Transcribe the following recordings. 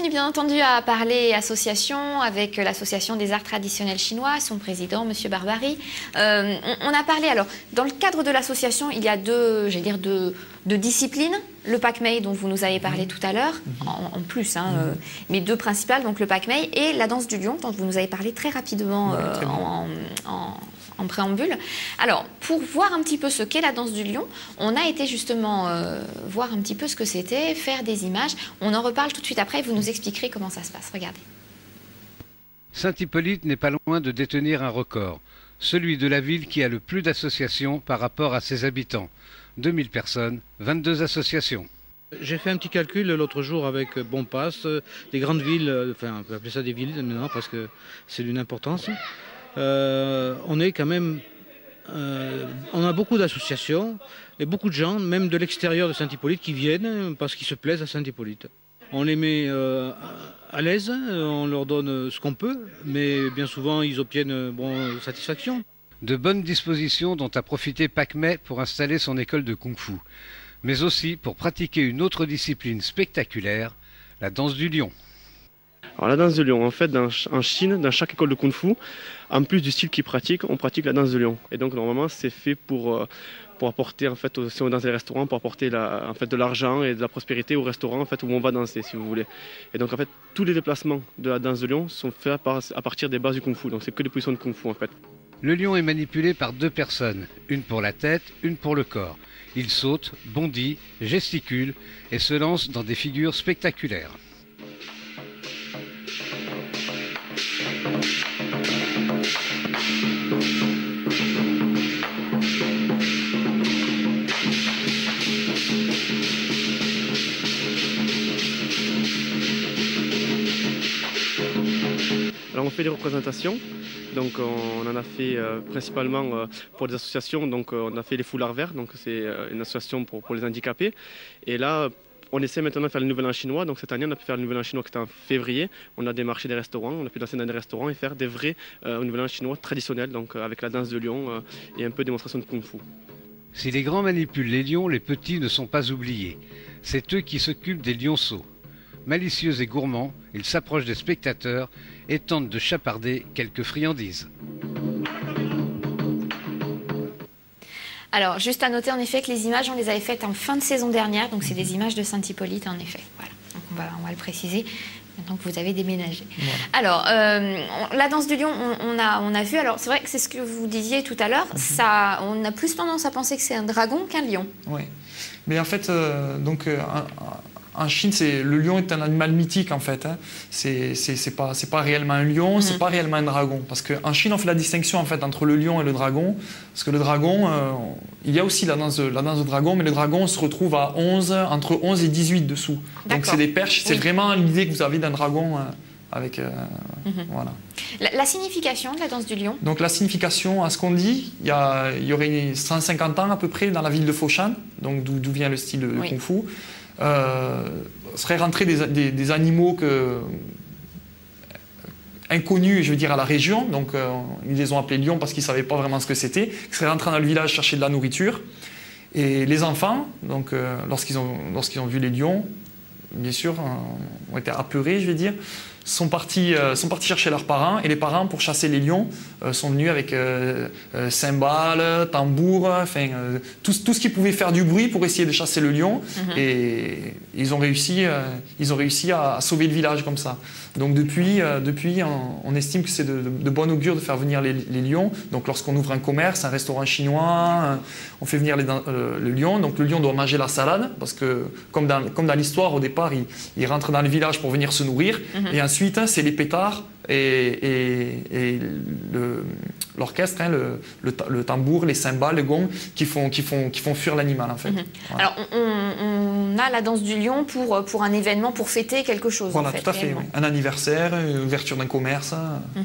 continue bien entendu à parler association avec l'association des arts traditionnels chinois, son président, M. Barbary. On a parlé, alors, dans le cadre de l'association, il y a deux disciplines. Le Pak-mei dont vous nous avez parlé tout à l'heure, en plus, mais deux principales, donc le Pak-mei et la danse du lion, dont vous nous avez parlé très rapidement en préambule. Alors, pour voir un petit peu ce qu'est la danse du lion, on a été justement voir un petit peu ce que c'était, faire des images. On en reparle tout de suite après et vous nous expliquerez comment ça se passe. Regardez. Saint-Hippolyte n'est pas loin de détenir un record, celui de la ville qui a le plus d'associations par rapport à ses habitants. 2000 personnes, 22 associations. J'ai fait un petit calcul l'autre jour avec Bonpass, des grandes villes, enfin on peut appeler ça des villes maintenant parce que c'est d'une importance. On est quand même, on a beaucoup d'associations et beaucoup de gens, même de l'extérieur de Saint-Hippolyte, qui viennent parce qu'ils se plaisent à Saint-Hippolyte. On les met à l'aise, on leur donne ce qu'on peut, mais bien souvent ils obtiennent satisfaction. De bonnes dispositions dont a profité Pak-mei pour installer son école de kung-fu, mais aussi pour pratiquer une autre discipline spectaculaire, la danse du lion. Alors la danse du lion, en fait, en Chine, dans chaque école de kung-fu, en plus du style qu'ils pratiquent, on pratique la danse du lion. Et donc normalement, c'est fait pour apporter, en fait, si on est dans les restaurants, pour apporter de l'argent et de la prospérité au restaurant, en fait, où on va danser, si vous voulez. Et donc en fait, tous les déplacements de la danse du lion sont faits à partir des bases du kung-fu. Donc c'est que des positions de kung-fu, en fait. Le lion est manipulé par deux personnes, une pour la tête, une pour le corps. Il saute, bondit, gesticule et se lance dans des figures spectaculaires. Alors on fait des représentations, donc on en a fait principalement pour des associations, donc on a fait les foulards verts, donc c'est une association pour les handicapés. Et là, on essaie maintenant de faire le Nouvel An chinois, donc cette année on a pu faire le Nouvel An chinois qui était en février. On a démarché des restaurants, on a pu danser dans des restaurants et faire des vrais Nouvel An chinois traditionnels, donc avec la danse de lion et un peu de démonstration de kung-fu. Si les grands manipulent les lions, les petits ne sont pas oubliés. C'est eux qui s'occupent des lionceaux. Malicieux et gourmands, ils s'approchent des spectateurs et tentent de chaparder quelques friandises. Alors, juste à noter en effet que les images, on les avait faites en fin de saison dernière, donc c'est des images de Saint-Hippolyte en effet. Voilà, donc on va le préciser. Maintenant que vous avez déménagé. Voilà. Alors, la danse du lion, on a vu, alors c'est vrai que c'est ce que vous disiez tout à l'heure, on a plus tendance à penser que c'est un dragon qu'un lion. Oui, mais en fait, en Chine, le lion est un animal mythique en fait. Hein. C'est pas réellement un lion, c'est pas réellement un dragon. Parce qu'en Chine, on fait la distinction en fait entre le lion et le dragon. Parce que le dragon, il y a aussi la danse de dragon, mais le dragon se retrouve à entre 11 et 18 dessous. Donc c'est des perches, c'est vraiment l'idée que vous avez d'un dragon avec... voilà. La signification de la danse du lion? Donc la signification, à ce qu'on dit, il y aurait 150 ans à peu près dans la ville de Foshan, donc d'où vient le style de Kung Fu. Seraient rentrés des animaux inconnus, je veux dire, à la région. Donc, ils les ont appelés lions parce qu'ils ne savaient pas vraiment ce que c'était. Ils seraient rentrés dans le village chercher de la nourriture. Et les enfants, donc, lorsqu'ils ont vu les lions, bien sûr, ont été apeurés, je vais dire, sont partis chercher leurs parents. Et les parents, pour chasser les lions, sont venus avec cymbales, tambours, enfin, tout ce qui pouvait faire du bruit pour essayer de chasser le lion. Et ils ont réussi à sauver le village comme ça. Donc depuis on estime que c'est de bon augure de faire venir les lions. Donc lorsqu'on ouvre un commerce, un restaurant chinois, on fait venir le lion. Donc le lion doit manger la salade, parce que comme dans l'histoire, au départ, il rentre dans le village pour venir se nourrir. Et ensuite, c'est les pétards et l'orchestre, hein, le tambour, les cymbales, le gong, qui font fuir l'animal en fait. Voilà. Alors on a la danse du lion pour un événement, pour fêter quelque chose. Voilà, en fait, tout à fait. Oui. Un anniversaire, une ouverture d'un commerce. Ouais.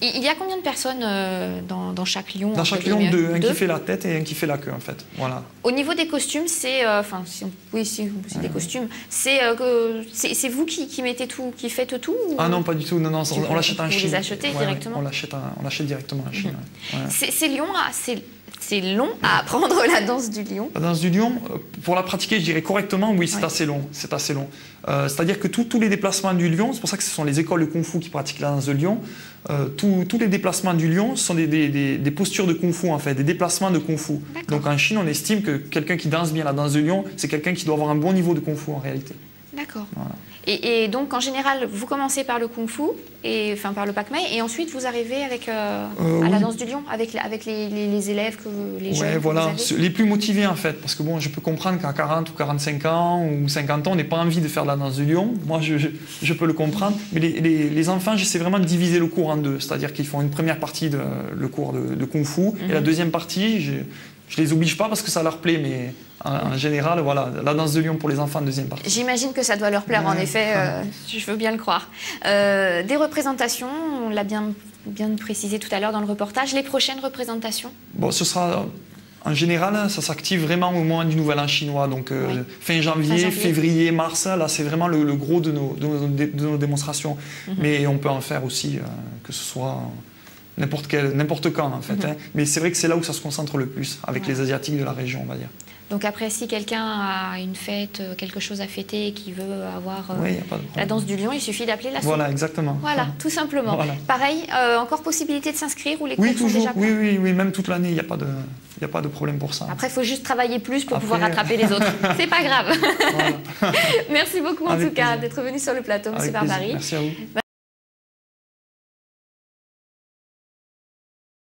Il y a combien de personnes dans chaque lion? Dans chaque lion, deux. Un qui fait la tête et un qui fait la queue en fait. Voilà. Au niveau des costumes, c'est des costumes. C'est vous qui mettez tout, qui faites tout? Ou... Ah non, pas du tout. Non, on l'achète en Chine. Vous les achetez directement? On l'achète directement en Chine. Ces lions, c'est long à apprendre la danse du lion. La danse du lion, pour la pratiquer, je dirais correctement, oui, c'est assez long. C'est assez long. C'est-à-dire que tous les déplacements du lion, c'est pour ça que ce sont les écoles de kung-fu qui pratiquent la danse de lion, tous les déplacements du lion sont des postures de kung-fu, en fait, des déplacements de kung-fu. Donc en Chine, on estime que quelqu'un qui danse bien la danse de lion, c'est quelqu'un qui doit avoir un bon niveau de kung-fu en réalité. D'accord. Voilà. Et donc, en général, vous commencez par le kung-fu, enfin par le Pak Mei, et ensuite vous arrivez à la danse du lion, avec les élèves, les jeunes voilà, que vous avez. les plus motivés en fait, parce que bon, je peux comprendre qu'à 40 ou 45 ans ou 50 ans, on n'ait pas envie de faire de la danse du lion. Moi, je peux le comprendre. Mais les enfants, j'essaie vraiment de diviser le cours en deux, c'est-à-dire qu'ils font une première partie le cours de kung-fu, et la deuxième partie, je les oblige pas parce que ça leur plaît, mais en général, voilà, la danse de lion pour les enfants, deuxième partie. J'imagine que ça doit leur plaire, en effet, je veux bien le croire. Des représentations, on l'a bien précisé tout à l'heure dans le reportage. Les prochaines représentations? Bon, ce sera... En général, ça s'active vraiment au moment du Nouvel An chinois, donc fin janvier, février, mars, là c'est vraiment le gros de nos démonstrations. Mais on peut en faire aussi, que ce soit n'importe quand en fait. Mais c'est vrai que c'est là où ça se concentre le plus, avec les Asiatiques de la région, on va dire. Donc après, si quelqu'un a une fête, quelque chose à fêter et qui veut avoir la danse du lion, il suffit d'appeler l'asso. Voilà, exactement. Voilà, tout simplement. Voilà. Pareil, encore possibilité de s'inscrire ou les cours sont déjà pleins? Oui, même toute l'année, il n'y a pas de problème pour ça. Après, il faut juste travailler plus pour pouvoir rattraper les autres. C'est pas grave. Merci beaucoup en tout cas d'être venu sur le plateau, M. Barbary. Merci à vous.